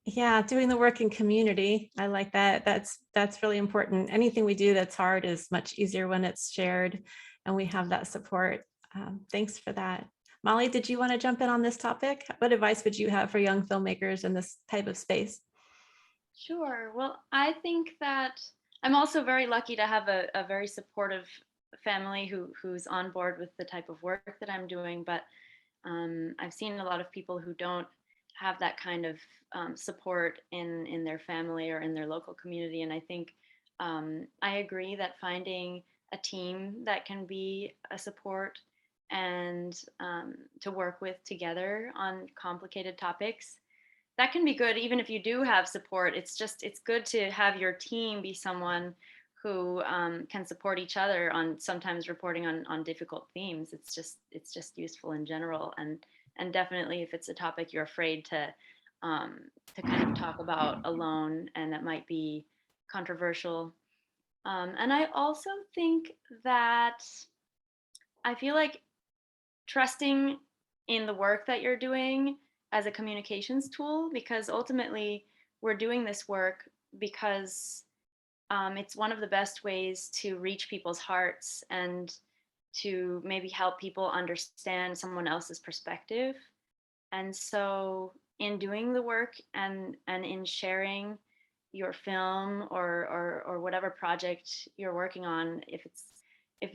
yeah, doing the work in community, I like that. That's really important. Anything we do that's hard is much easier when it's shared and we have that support. Thanks for that. Molly, did you want to jump in on this topic? What advice would you have for young filmmakers in this type of space? Sure. Well, I think that I'm also very lucky to have a very supportive family who's on board with the type of work that I'm doing, but I've seen a lot of people who don't have that kind of support in their family or in their local community. And I think I agree that finding a team that can be a support and to work with together on complicated topics, that can be good. Even if you do have support, it's good to have your team be someone who can support each other on sometimes reporting on difficult themes. It's just useful in general, and definitely if it's a topic you're afraid to kind of talk about alone and that might be controversial. And I also think that I feel like trusting in the work that you're doing as a communications tool, because ultimately we're doing this work because it's one of the best ways to reach people's hearts and to maybe help people understand someone else's perspective. And so in doing the work and in sharing your film or whatever project you're working on, if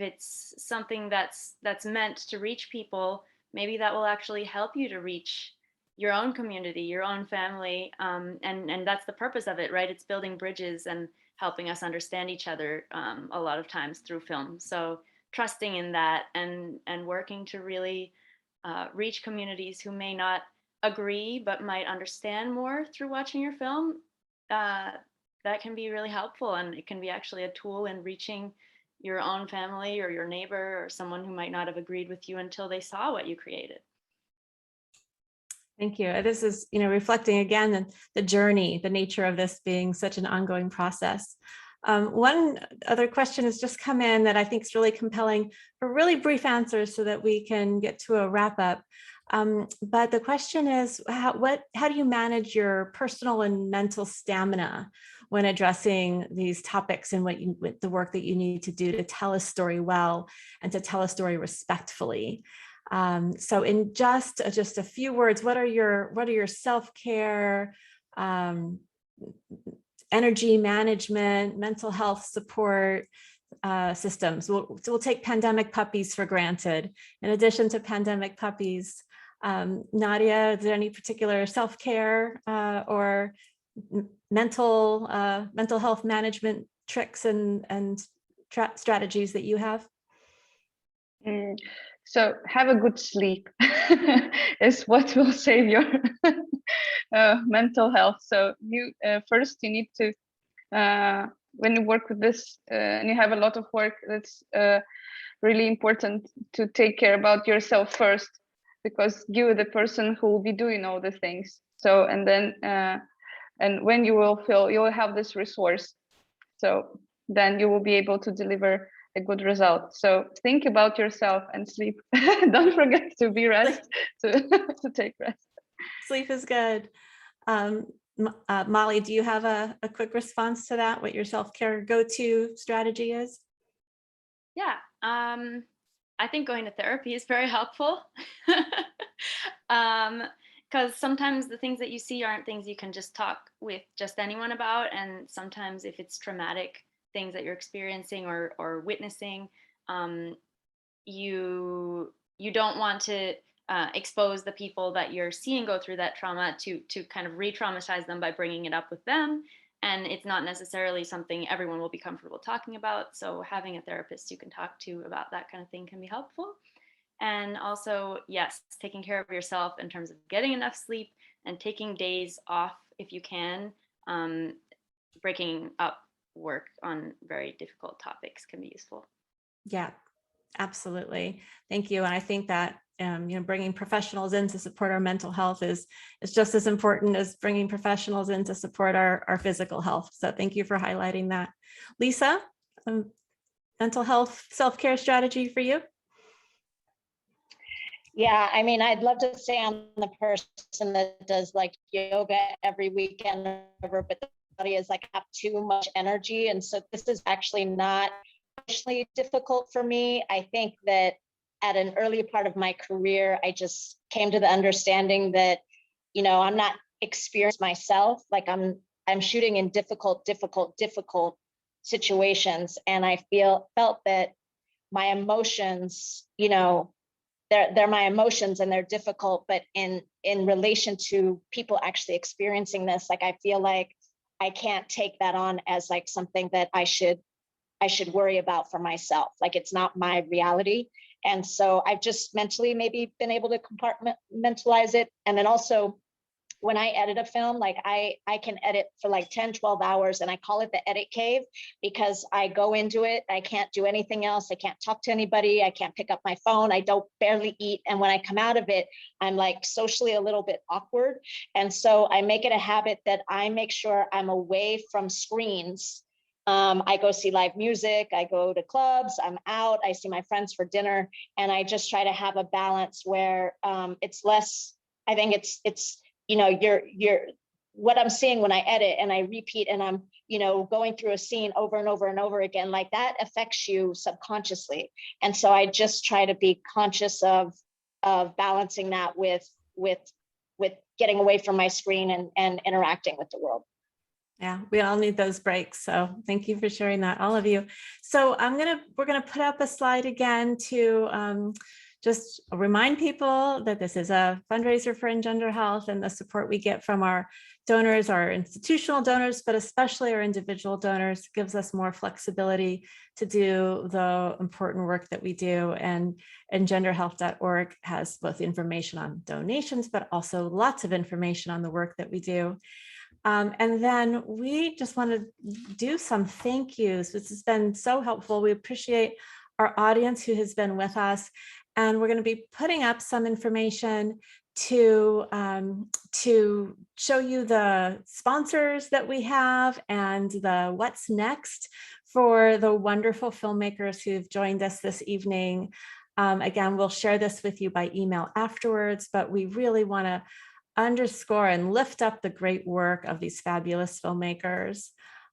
it's something that's meant to reach people, maybe that will actually help you to reach your own community, your own family, and that's the purpose of it, right? It's building bridges and helping us understand each other a lot of times through film. So trusting in that and working to really reach communities who may not agree but might understand more through watching your film, that can be really helpful, and it can be actually a tool in reaching your own family or your neighbor or someone who might not have agreed with you until they saw what you created. Thank you. This is, reflecting again the journey, the nature of this being such an ongoing process. One other question has just come in that I think is really compelling for really brief answers so that we can get to a wrap up. But the question is, how do you manage your personal and mental stamina when addressing these topics and with the work that you need to do to tell a story well and to tell a story respectfully? So in just a few words, what are your self-care, energy management, mental health support systems? We'll take pandemic puppies for granted. In addition to pandemic puppies, Nadia, is there any particular self-care or mental health management tricks and strategies that you have? So have a good sleep is what will save your mental health. So you first you need to when you work with this and you have a lot of work, it's really important to take care about yourself first, because you're the person who will be doing all the things. So and then and when you will feel you will have this resource, so then you will be able to deliver a good result. So think about yourself and sleep. Don't forget to be rest, to take rest. Sleep is good. Molly, do you have a quick response to that? What your self-care go-to strategy is? Yeah, I think going to therapy is very helpful. Because sometimes the things that you see aren't things you can just talk with just anyone about. And sometimes if it's traumatic things that you're experiencing or witnessing, you don't want to expose the people that you're seeing go through that trauma to kind of re-traumatize them by bringing it up with them. And it's not necessarily something everyone will be comfortable talking about. So having a therapist you can talk to about that kind of thing can be helpful. And also, yes, taking care of yourself in terms of getting enough sleep and taking days off if you can. Breaking up work on very difficult topics can be useful. Yeah, absolutely. Thank you. And I think that bringing professionals in to support our mental health is just as important as bringing professionals in to support our physical health. So thank you for highlighting that. Lisa, mental health self-care strategy for you? Yeah, I mean, I'd love to say I'm the person that does like yoga every weekend, but the body is like have too much energy. And so this is actually not especially difficult for me. I think that at an early part of my career, I just came to the understanding that, I'm not experienced myself. Like I'm shooting in difficult situations. And I felt that my emotions, they're my emotions and they're difficult, but in relation to people actually experiencing this, like I feel like I can't take that on as like something that I should worry about for myself. Like it's not my reality. And so I've just mentally maybe been able to compartmentalize it. And then also when I edit a film, like I can edit for like 10, 12 hours and I call it the edit cave because I go into it. I can't do anything else. I can't talk to anybody. I can't pick up my phone. I don't barely eat. And when I come out of it, I'm like socially a little bit awkward. And so I make it a habit that I make sure I'm away from screens. I go see live music, I go to clubs, I'm out, I see my friends for dinner, and I just try to have a balance where it's less, I think it's you're what I'm seeing when I edit and I repeat and I'm, going through a scene over and over and over again, like that affects you subconsciously. And so I just try to be conscious of balancing that with getting away from my screen and interacting with the world. Yeah, we all need those breaks. So thank you for sharing that, all of you. So we're gonna put up a slide again to just remind people that this is a fundraiser for EngenderHealth, and the support we get from our donors, our institutional donors, but especially our individual donors, gives us more flexibility to do the important work that we do. And engenderhealth.org has both information on donations, but also lots of information on the work that we do. And then we just want to do some thank yous. This has been so helpful. We appreciate our audience who has been with us. And we're going to be putting up some information to show you the sponsors that we have and the what's next for the wonderful filmmakers who've joined us this evening. Again, we'll share this with you by email afterwards, but we really want to underscore and lift up the great work of these fabulous filmmakers.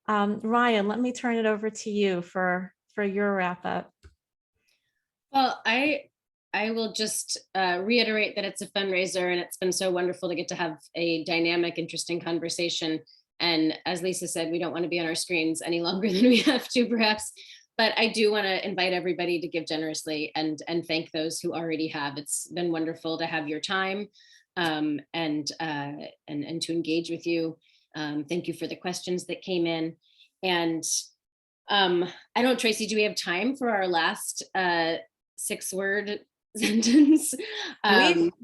Ryan, let me turn it over to you for your wrap up. Well, I will just reiterate that it's a fundraiser, and it's been so wonderful to get to have a dynamic, interesting conversation. And as Lisa said, we don't want to be on our screens any longer than we have to, perhaps. But I do want to invite everybody to give generously and thank those who already have. It's been wonderful to have your time and to engage with you. Thank you for the questions that came in. And I don't know, Tracy, do we have time for our last 6-word sentence?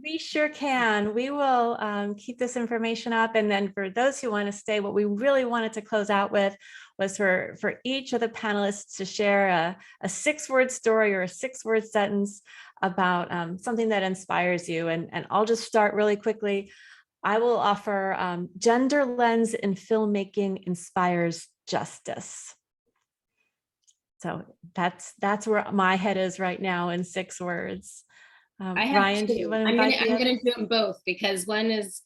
We sure can. We will keep this information up. And then for those who want to stay, what we really wanted to close out with was for each of the panelists to share a 6-word story or a 6-word sentence about something that inspires you. And I'll just start really quickly. I will offer gender lens in filmmaking inspires justice. So that's where my head is right now in 6 words. Ryan, do you want to invite I'm going to do them both, because one is,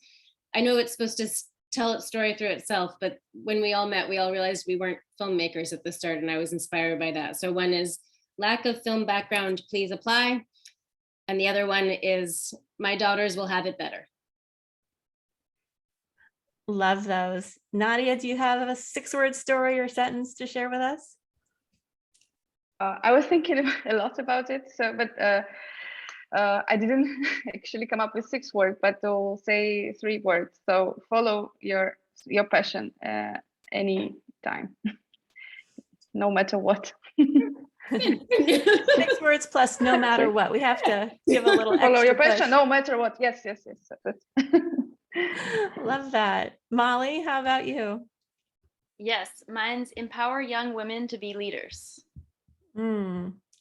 I know it's supposed to tell its story through itself, but when we all met, we all realized we weren't filmmakers at the start, and I was inspired by that. So one is lack of film background, please apply. And the other one is my daughters will have it better. Love those. Nadia, do you have a 6-word story or sentence to share with us? I was thinking a lot about it, but I didn't actually come up with 6 words, but I'll say 3 words. So follow your passion any time, no matter what. 6 words plus no matter what. We have to give a little extra follow your passion, push. no matter what. Yes. Love that. Molly, how about you? Yes, mine's empower young women to be leaders.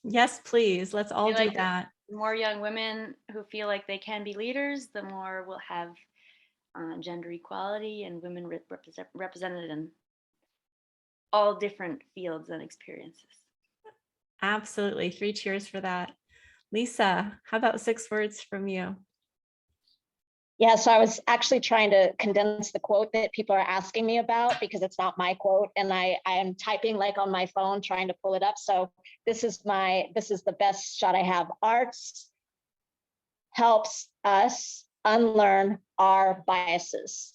Yes, please. Let's all do like that. The more young women who feel like they can be leaders, the more we'll have gender equality and women represented in all different fields and experiences. Absolutely. 3 cheers for that. Lisa, how about 6 words from you? Yeah, so I was actually trying to condense the quote that people are asking me about, because it's not my quote, and I am typing like on my phone trying to pull it up. So this is the best shot I have. Arts helps us unlearn our biases.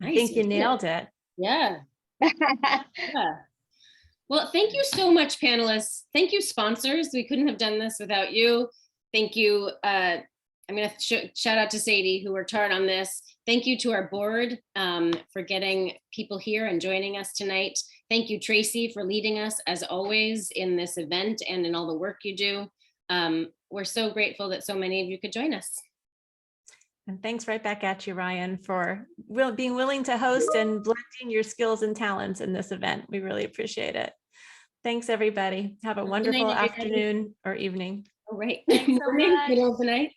I think you nailed it. Yeah. Yeah. Well, thank you so much, panelists. Thank you, sponsors. We couldn't have done this without you. Thank you. I'm going to shout out to Sadie, who worked hard on this. Thank you to our board for getting people here and joining us tonight. Thank you, Tracy, for leading us as always in this event and in all the work you do. We're so grateful that so many of you could join us. And thanks right back at you, Ryan, for being willing to host and blending your skills and talents in this event. We really appreciate it. Thanks, everybody. Have a wonderful afternoon or evening. All right. Thanks so much. Middle of the night.